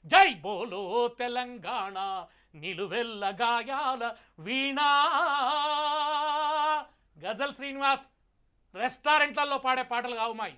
జై బోలో తెలంగాణ నిలువెల్ల గాయాల వీణా. గజల్ శ్రీనివాస్ రెస్టారెంట్లలో పాడే పాటలు కావుమాయి,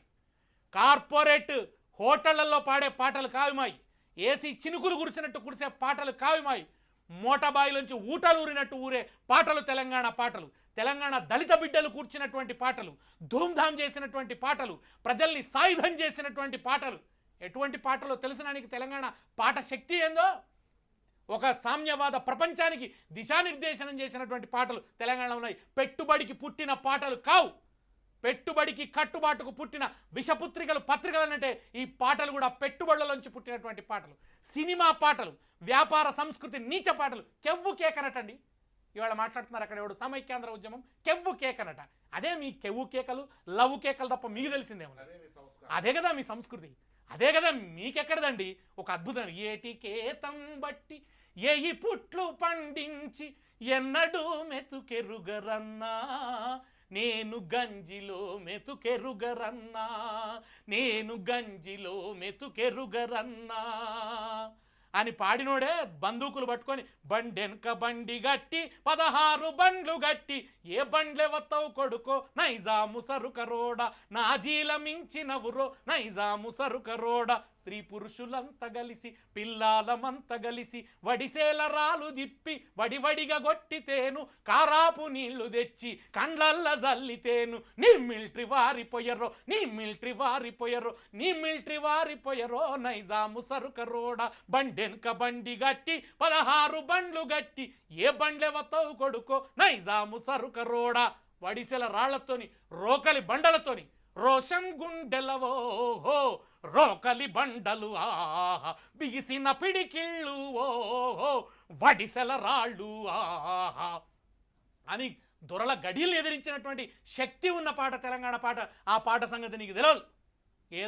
కార్పొరేట్ హోటళ్లలో పాడే పాటలు కావుమాయి, ఏసీ చినుకులు కురిచినట్టు కురిసే పాటలు కావుమాయి, మోటాబాయిలోంచి ఊటలు ఊరినట్టు ఊరే పాటలు తెలంగాణ పాటలు, తెలంగాణ దళిత బిడ్డలు కూర్చున్నటువంటి పాటలు, ధూమ్ధామ్ చేసినటువంటి పాటలు, ప్రజల్ని సాయుధం చేసినటువంటి పాటలు. ఎటువంటి పాటలో తెలిసినానికి తెలంగాణ పాట శక్తి ఏందో, ఒక సామ్యవాద ప్రపంచానికి దిశానిర్దేశనం చేసినటువంటి పాటలు తెలంగాణలో ఉన్నాయి. పెట్టుబడికి పుట్టిన పాటలు కావు, పెట్టుబడికి కట్టుబాటుకు పుట్టిన విషపుత్రికలు పత్రికలనంటే ఈ పాటలు కూడా పెట్టుబడులలోంచి పుట్టినటువంటి పాటలు. సినిమా పాటలు, వ్యాపార సంస్కృతి నీచ పాటలు కెవ్వు కేకనటండి. ఇవాళ మాట్లాడుతున్నారు అక్కడ ఎవడు సమైక్యాంధ్ర ఉద్యమం కెవ్వు కేకనట. అదే మీ కెవ్వు కేకలు లవ్ కేకలు తప్ప మీకు తెలిసిందేమో. అదే కదా మీ సంస్కృతి, అదే కదా మీకెక్కడదండి. ఒక అద్భుతం, ఏటికేతం బట్టి ఏయి పుట్లు పండించి ఎన్నడూ మెతుకెరుగరన్నా, నేను గంజిలో మెతుకెరుగరన్నా, నేను గంజిలో మెతుకెరుగరన్నా అని పాడినోడే బందూకులు పట్టుకొని బండెనక బండి గట్టి 16 బండ్లు గట్టి ఏ బండ్లెవతావు కొడుకో నైజాము సరుకరోడ, నాజీల మించినవురో నైజాము సరుకరోడ. స్త్రీ పురుషులంతా కలిసి పిల్లాలమంతా కలిసి వడిసేల రాలు దిప్పి వడివడిగా గొట్టితేను, కారాపు నీళ్లు తెచ్చి కండ్లల్ల జల్లితేను, నీ మిలిటరీ వారిపోయరో, నీ మిలిటరీ వారిపోయరో, నీ మిలిటరీ వారిపోయరో నైజాము సరుకరోడ. బండెనక బండి గట్టి 16 బండ్లు గట్టి ఏ బండ్లెవతావు కొడుకో నైజాము సరుకరోడ. వడిసెల రాళ్లతోని రోకలి బండలతోని రోషం గుండెలవో రోకలి బండలు ఆహా, బిగిసిన పిడికిళ్ళు ఓహో వడిసెల రాళ్ళు ఆహా అని దొరల గడియలు ఎదిరించినటువంటి శక్తి ఉన్న పాట తెలంగాణ పాట. ఆ పాట సంగతి నీకు తెలియదు.